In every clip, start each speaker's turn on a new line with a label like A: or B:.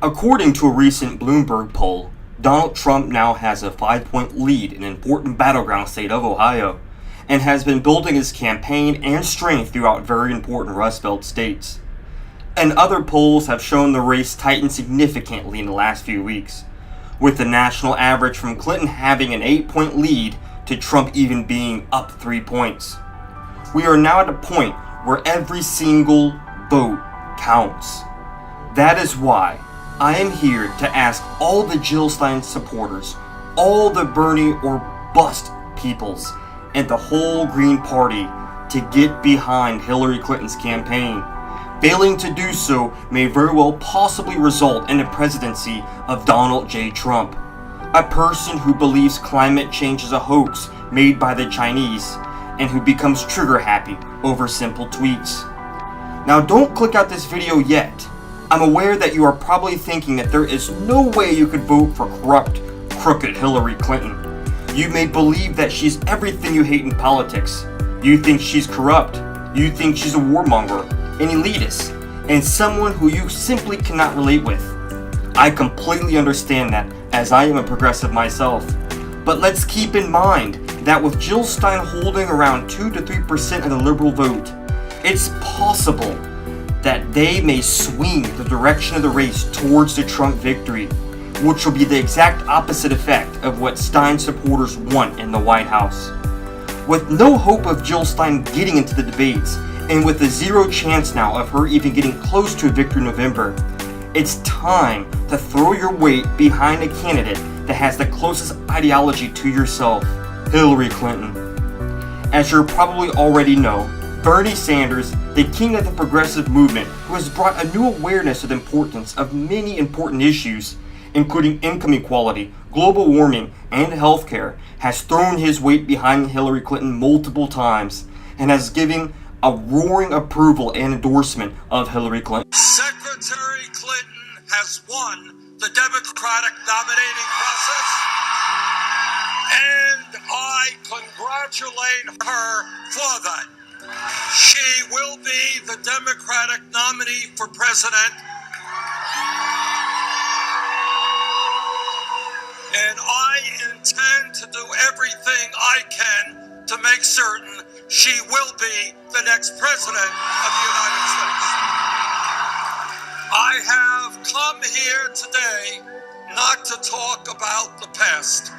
A: According to a recent Bloomberg poll, Donald Trump now has a 5-point lead in an important battleground state of Ohio, and has been building his campaign and strength throughout very important Rust Belt states. And other polls have shown the race tighten significantly in the last few weeks, with the national average from Clinton having an 8-point lead to Trump even being up 3 points. We are now at a point where every single vote counts. That is why I am here to ask all the Jill Stein supporters, all the Bernieorbust peoples, and the whole Green Party to get behind Hillary Clinton's campaign. Failing to do so may very well possibly result in the presidency of Donald J. Trump, a person who believes climate change is a hoax made by the Chinese, and who becomes trigger happy over simple tweets. Now don't click out this video yet. I'm aware that you are probably thinking that there is no way you could vote for corrupt, crooked Hillary Clinton. You may believe that she's everything you hate in politics. You think she's corrupt. You think she's a warmonger, an elitist, and someone who you simply cannot relate with. I completely understand that, as I am a progressive myself. But let's keep in mind that with Jill Stein holding around 2 to 3% of the liberal vote, it's possible that they may swing the direction of the race towards the Trump victory, which will be the exact opposite effect of what Stein supporters want in the White House. With no hope of Jill Stein getting into the debates, and with a zero chance now of her even getting close to a victory in November, it's time to throw your weight behind a candidate that has the closest ideology to yourself, Hillary Clinton. As you probably already know, Bernie Sanders, the king of the progressive movement, who has brought a new awareness of the importance of many important issues, including income equality, global warming, and healthcare, has thrown his weight behind Hillary Clinton multiple times, and has given a roaring approval and endorsement of Hillary Clinton.
B: Secretary Clinton has won the Democratic nominating process, and I congratulate her for that. She will be the Democratic nominee for president, and I intend to do everything I can to make certain she will be the next president of the United States. I have come here today not to talk about the past,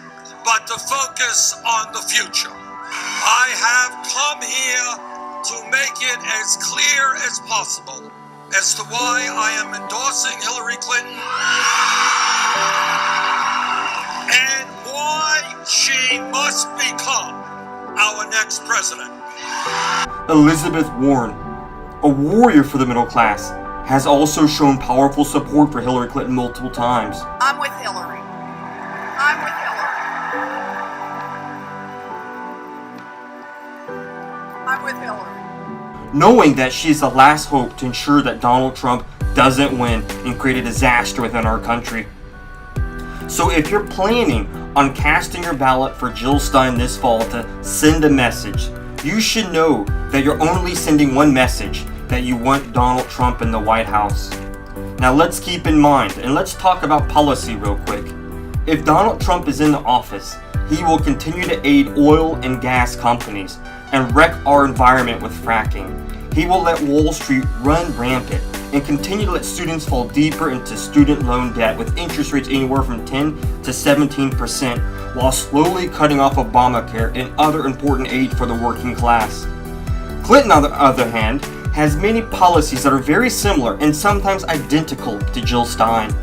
B: but to focus on the future. I have come here to make it as clear as possible as to why I am endorsing Hillary Clinton and why she must become our next president.
A: Elizabeth Warren, a warrior for the middle class, has also shown powerful support for Hillary Clinton multiple times.
C: I'm with Hillary. I'm with Hillary. I'm with Hillary.
A: Knowing that she is the last hope to ensure that Donald Trump doesn't win and create a disaster within our country. So if you're planning on casting your ballot for Jill Stein this fall to send a message, you should know that you're only sending one message, that you want Donald Trump in the White House. Now let's keep in mind, and let's talk about policy real quick. If Donald Trump is in the office, he will continue to aid oil and gas companies and wreck our environment with fracking. He will let Wall Street run rampant and continue to let students fall deeper into student loan debt with interest rates anywhere from 10 to 17%, while slowly cutting off Obamacare and other important aid for the working class. Clinton, on the other hand, has many policies that are very similar and sometimes identical to Jill Stein.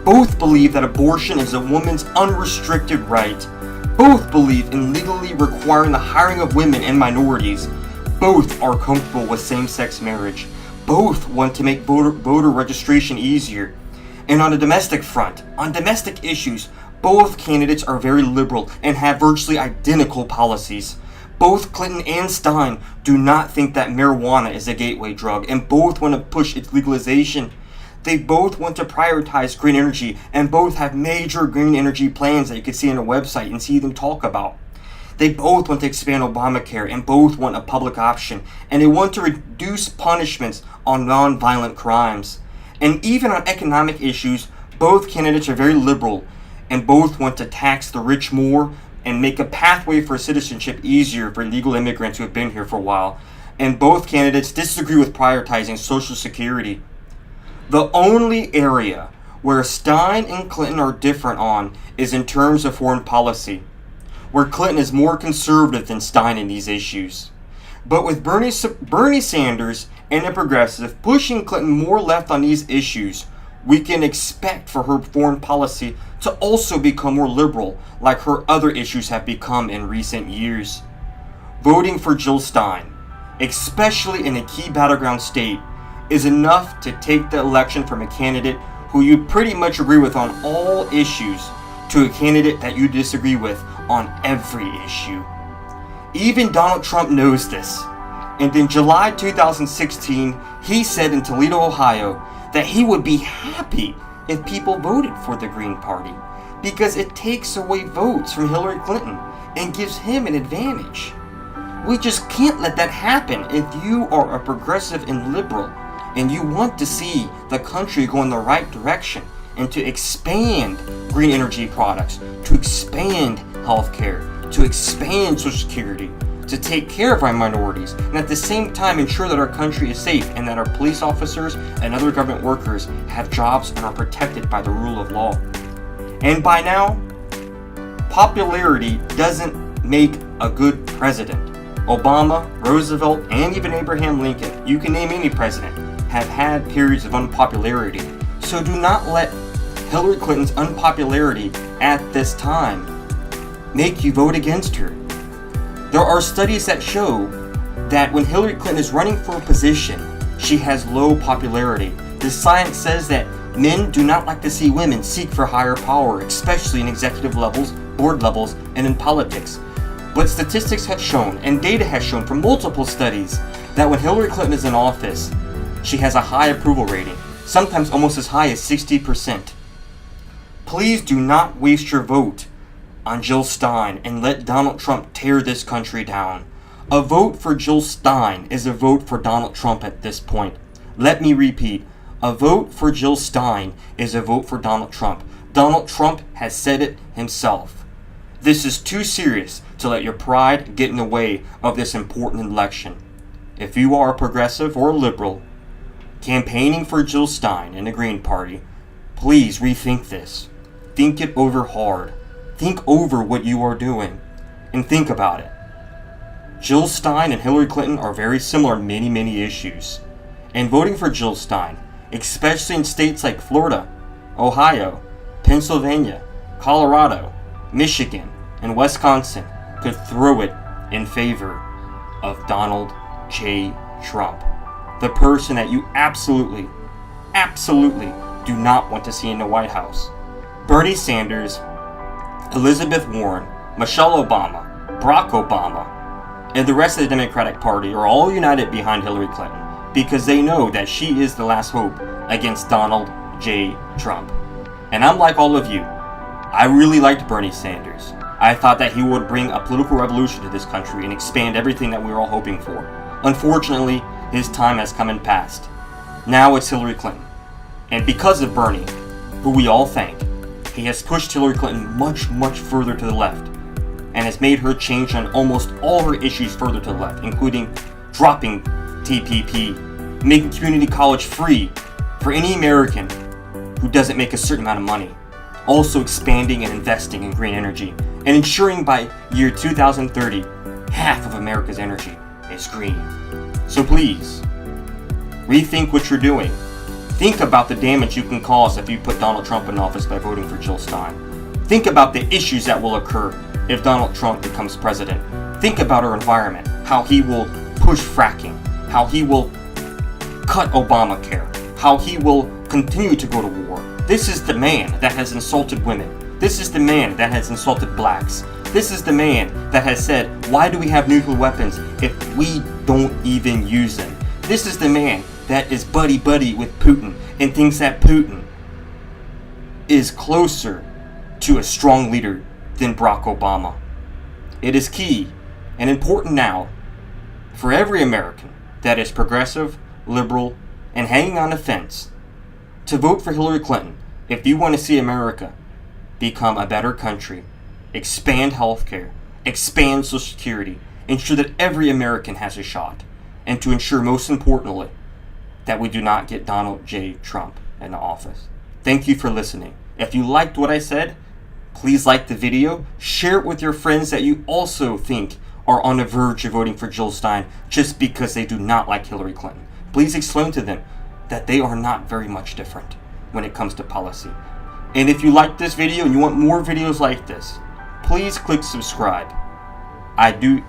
A: Both believe that abortion is a woman's unrestricted right. Both believe in legally requiring the hiring of women and minorities. Both are comfortable with same-sex marriage. Both want to make voter registration easier. And on the domestic front, on domestic issues, both candidates are very liberal and have virtually identical policies. Both Clinton and Stein do not think that marijuana is a gateway drug, and both want to push its legalization. They both want to prioritize green energy, and both have major green energy plans that you can see on the website and see them talk about. They both want to expand Obamacare, and both want a public option, and they want to reduce punishments on non-violent crimes. And even on economic issues, both candidates are very liberal and both want to tax the rich more and make a pathway for citizenship easier for illegal immigrants who have been here for a while. And both candidates disagree with prioritizing Social Security. The only area where Stein and Clinton are different on is in terms of foreign policy, where Clinton is more conservative than Stein in these issues. But with Bernie Sanders and a progressive pushing Clinton more left on these issues, we can expect for her foreign policy to also become more liberal, like her other issues have become in recent years. Voting for Jill Stein, especially in a key battleground state, is enough to take the election from a candidate who you pretty much agree with on all issues to a candidate that you disagree with on every issue. Even Donald Trump knows this, and in July 2016, he said in Toledo, Ohio, that he would be happy if people voted for the Green Party because it takes away votes from Hillary Clinton and gives him an advantage. We just can't let that happen if you are a progressive and liberal and you want to see the country go in the right direction and to expand green energy products, to expand healthcare, to expand Social Security, to take care of our minorities, and at the same time ensure that our country is safe and that our police officers and other government workers have jobs and are protected by the rule of law. And by now, popularity doesn't make a good president. Obama, Roosevelt, and even Abraham Lincoln, you can name any president, have had periods of unpopularity. So do not let Hillary Clinton's unpopularity at this time make you vote against her. There are studies that show that when Hillary Clinton is running for a position, she has low popularity. The science says that men do not like to see women seek for higher power, especially in executive levels, board levels, and in politics. But statistics have shown, and data has shown from multiple studies, that when Hillary Clinton is in office, she has a high approval rating, sometimes almost as high as 60%. Please do not waste your vote on Jill Stein and let Donald Trump tear this country down. A vote for Jill Stein is a vote for Donald Trump at this point. Let me repeat. A vote for Jill Stein is a vote for Donald Trump. Donald Trump has said it himself. This is too serious to let your pride get in the way of this important election. If you are a progressive or a liberal campaigning for Jill Stein and the Green Party, please rethink this. Think it over hard. Think over what you are doing and think about it. Jill Stein and Hillary Clinton are very similar in many, many issues. And voting for Jill Stein, especially in states like Florida, Ohio, Pennsylvania, Colorado, Michigan, and Wisconsin, could throw it in favor of Donald J. Trump, the person that you absolutely do not want to see in the White House. Bernie Sanders, Elizabeth Warren, Michelle Obama, Barack Obama, and the rest of the Democratic Party are all united behind Hillary Clinton because they know that she is the last hope against Donald J. Trump. And I'm like all of you. I really liked Bernie Sanders. I thought that he would bring a political revolution to this country and expand everything that we were all hoping for. Unfortunately, his time has come and passed. Now it's Hillary Clinton. And because of Bernie, who we all thank, he has pushed Hillary Clinton much, much further to the left and has made her change on almost all her issues further to the left, including dropping TPP, making community college free for any American who doesn't make a certain amount of money, also expanding and investing in green energy, and ensuring by year 2030, half of America's energy is green. So please, rethink what you're doing. Think about the damage you can cause if you put Donald Trump in office by voting for Jill Stein. Think about the issues that will occur if Donald Trump becomes president. Think about our environment, how he will push fracking, how he will cut Obamacare, how he will continue to go to war. This is the man that has insulted women. This is the man that has insulted blacks. This is the man that has said, why do we have nuclear weapons if we don't even use them? This is the man that is buddy-buddy with Putin and thinks that Putin is closer to a strong leader than Barack Obama. It is key and important now for every American that is progressive, liberal, and hanging on the fence to vote for Hillary Clinton If you want to see America become a better country, expand healthcare, expand Social Security, ensure that every American has a shot, and to ensure, most importantly, that we do not get Donald J. Trump in the office. Thank you for listening. If you liked what I said, please like the video, share it with your friends that you also think are on the verge of voting for Jill Stein just because they do not like Hillary Clinton. Please explain to them that they are not very much different when it comes to policy. And if you like this video and you want more videos like this, please click subscribe. I do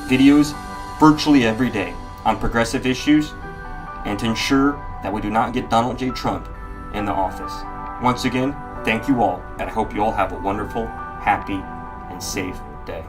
A: videos virtually every day on progressive issues and to ensure that we do not get Donald J. Trump in the office. Once again, thank you all, and I hope you all have a wonderful, happy, and safe day.